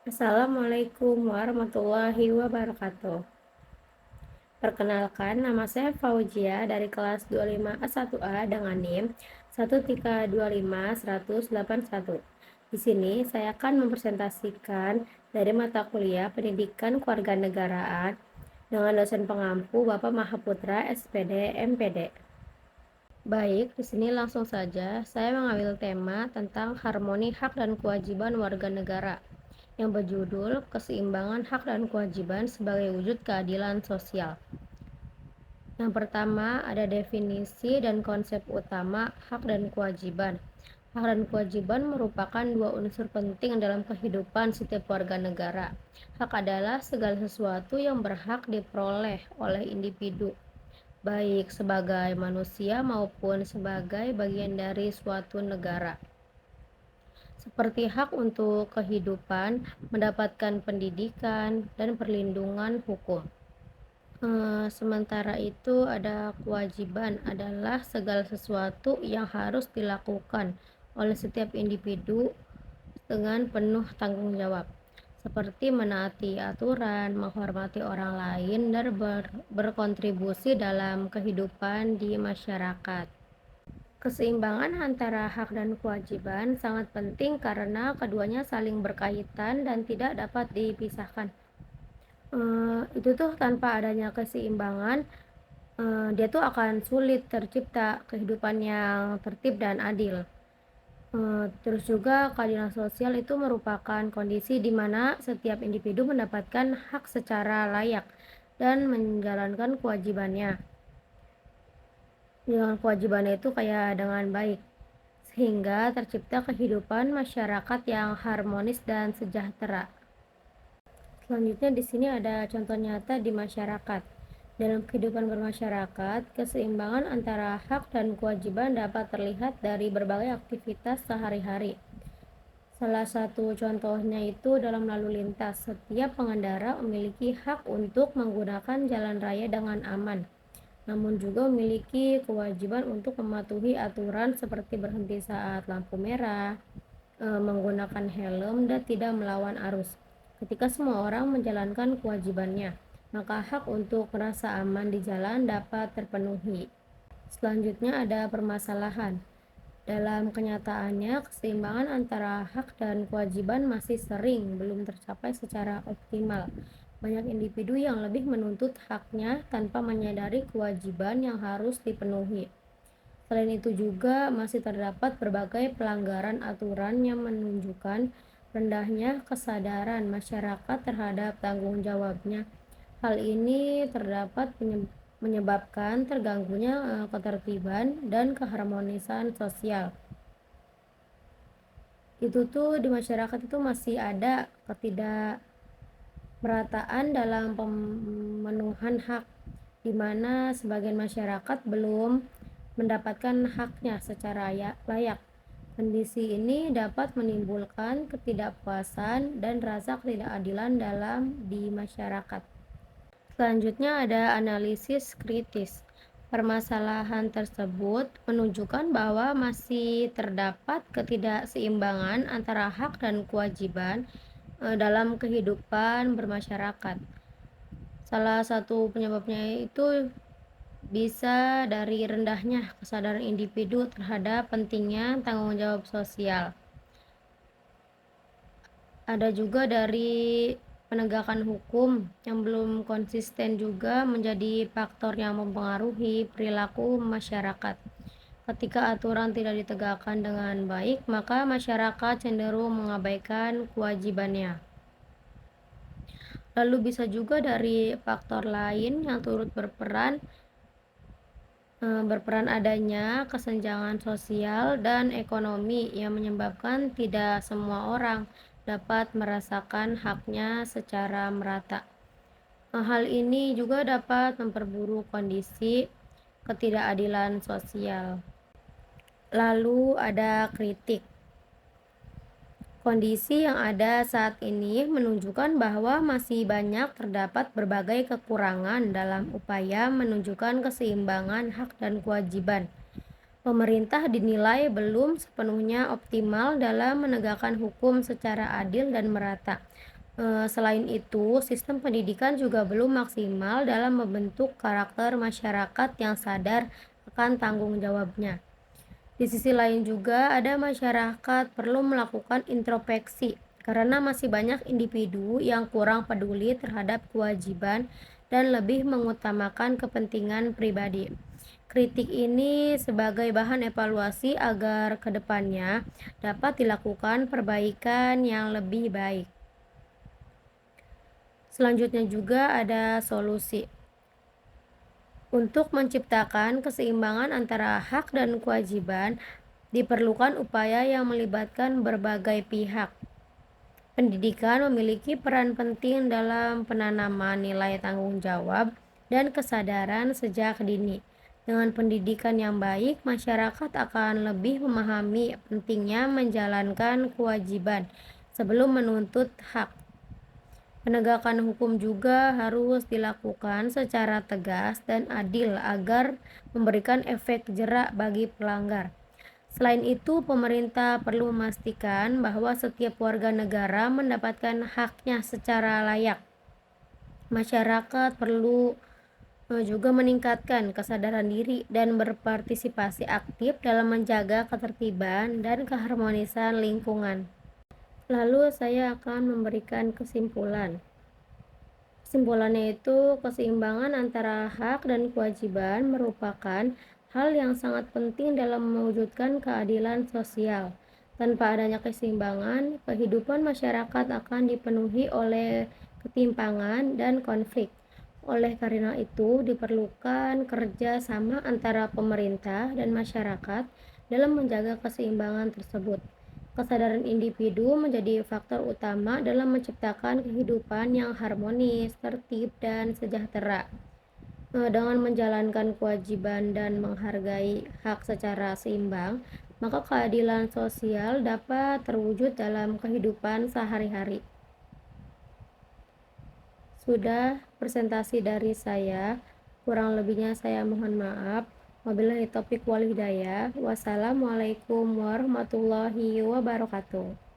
Assalamualaikum warahmatullahi wabarakatuh. Perkenalkan, nama saya Fauzia dari kelas 25A1A dengan NIM 1325181. Di sini saya akan mempresentasikan dari mata kuliah Pendidikan Kewarganegaraan dengan dosen pengampu Bapak Mahaputra SPD MPD. Baik, di sini langsung saja saya mengambil tema tentang harmoni hak dan kewajiban warga negara yang berjudul Keseimbangan Hak dan Kewajiban sebagai Wujud Keadilan Sosial. Yang pertama ada definisi dan konsep utama hak dan kewajiban. Hak dan kewajiban merupakan dua unsur penting dalam kehidupan setiap warga negara. Hak adalah segala sesuatu yang berhak diperoleh oleh individu, baik sebagai manusia maupun sebagai bagian dari suatu negara. Seperti hak untuk kehidupan, mendapatkan pendidikan, dan perlindungan hukum. Sementara itu ada kewajiban adalah segala sesuatu yang harus dilakukan oleh setiap individu dengan penuh tanggung jawab, seperti menaati aturan, menghormati orang lain, dan berkontribusi dalam kehidupan di masyarakat. Keseimbangan antara hak dan kewajiban sangat penting karena keduanya saling berkaitan dan tidak dapat dipisahkan. Itu tuh tanpa adanya keseimbangan, dia tuh akan sulit tercipta kehidupan yang tertib dan adil. Terus juga keadilan sosial itu merupakan kondisi di mana setiap individu mendapatkan hak secara layak dan menjalankan kewajibannya. Dengan kewajibannya itu kayak dengan baik, sehingga tercipta kehidupan masyarakat yang harmonis dan sejahtera. Selanjutnya di sini ada contoh nyata di masyarakat. Dalam kehidupan bermasyarakat, keseimbangan antara hak dan kewajiban dapat terlihat dari berbagai aktivitas sehari-hari. Salah satu contohnya itu dalam lalu lintas. Setiap pengendara memiliki hak untuk menggunakan jalan raya dengan aman, namun juga memiliki kewajiban untuk mematuhi aturan seperti berhenti saat lampu merah, menggunakan helm, dan tidak melawan arus. Ketika semua orang menjalankan kewajibannya, maka hak untuk merasa aman di jalan dapat terpenuhi. Selanjutnya ada permasalahan. Dalam kenyataannya, keseimbangan antara hak dan kewajiban masih sering belum tercapai secara optimal. Banyak individu yang lebih menuntut haknya tanpa menyadari kewajiban yang harus dipenuhi. Selain itu juga masih terdapat berbagai pelanggaran aturan yang menunjukkan rendahnya kesadaran masyarakat terhadap tanggung jawabnya. Hal ini terdapat menyebabkan terganggunya ketertiban dan keharmonisan sosial. Itu tuh di masyarakat itu masih ada ketidakmerataan dalam pemenuhan hak, di mana sebagian masyarakat belum mendapatkan haknya secara layak. Kondisi ini dapat menimbulkan ketidakpuasan dan rasa ketidakadilan di masyarakat. Selanjutnya ada analisis kritis. Permasalahan tersebut menunjukkan bahwa masih terdapat ketidakseimbangan antara hak dan kewajiban dalam kehidupan bermasyarakat. Salah satu penyebabnya itu bisa dari rendahnya kesadaran individu terhadap pentingnya tanggung jawab sosial. Ada juga dari penegakan hukum yang belum konsisten juga menjadi faktor yang mempengaruhi perilaku masyarakat. Ketika aturan tidak ditegakkan dengan baik, maka masyarakat cenderung mengabaikan kewajibannya. Lalu bisa juga dari faktor lain yang turut berperan adanya kesenjangan sosial dan ekonomi yang menyebabkan tidak semua orang dapat merasakan haknya secara merata. Hal ini juga dapat memperburuk kondisi ketidakadilan sosial. Lalu ada kritik. Kondisi yang ada saat ini menunjukkan bahwa masih banyak terdapat berbagai kekurangan dalam upaya menunjukkan keseimbangan hak dan kewajiban. Pemerintah dinilai belum sepenuhnya optimal dalam menegakkan hukum secara adil dan merata. Selain itu, sistem pendidikan juga belum maksimal dalam membentuk karakter masyarakat yang sadar akan tanggung jawabnya. Di sisi lain juga ada masyarakat perlu melakukan introspeksi karena masih banyak individu yang kurang peduli terhadap kewajiban dan lebih mengutamakan kepentingan pribadi. Kritik ini sebagai bahan evaluasi agar kedepannya dapat dilakukan perbaikan yang lebih baik. Selanjutnya juga ada solusi. Untuk menciptakan keseimbangan antara hak dan kewajiban, diperlukan upaya yang melibatkan berbagai pihak. Pendidikan memiliki peran penting dalam penanaman nilai tanggung jawab dan kesadaran sejak dini. Dengan pendidikan yang baik, masyarakat akan lebih memahami pentingnya menjalankan kewajiban sebelum menuntut hak. Penegakan hukum juga harus dilakukan secara tegas dan adil agar memberikan efek jera bagi pelanggar. Selain itu, pemerintah perlu memastikan bahwa setiap warga negara mendapatkan haknya secara layak. Masyarakat perlu juga meningkatkan kesadaran diri dan berpartisipasi aktif dalam menjaga ketertiban dan keharmonisan lingkungan. Lalu saya akan memberikan kesimpulan. Kesimpulannya itu, keseimbangan antara hak dan kewajiban merupakan hal yang sangat penting dalam mewujudkan keadilan sosial. Tanpa adanya keseimbangan, kehidupan masyarakat akan dipenuhi oleh ketimpangan dan konflik. Oleh karena itu, diperlukan kerja sama antara pemerintah dan masyarakat dalam menjaga keseimbangan tersebut. Kesadaran individu menjadi faktor utama dalam menciptakan kehidupan yang harmonis, tertib, dan sejahtera. Dengan menjalankan kewajiban dan menghargai hak secara seimbang, maka keadilan sosial dapat terwujud dalam kehidupan sehari-hari. Sudah presentasi dari saya, kurang lebihnya saya mohon maaf. Wabillahi taufiq wal hidayah. Wassalamualaikum warahmatullahi wabarakatuh.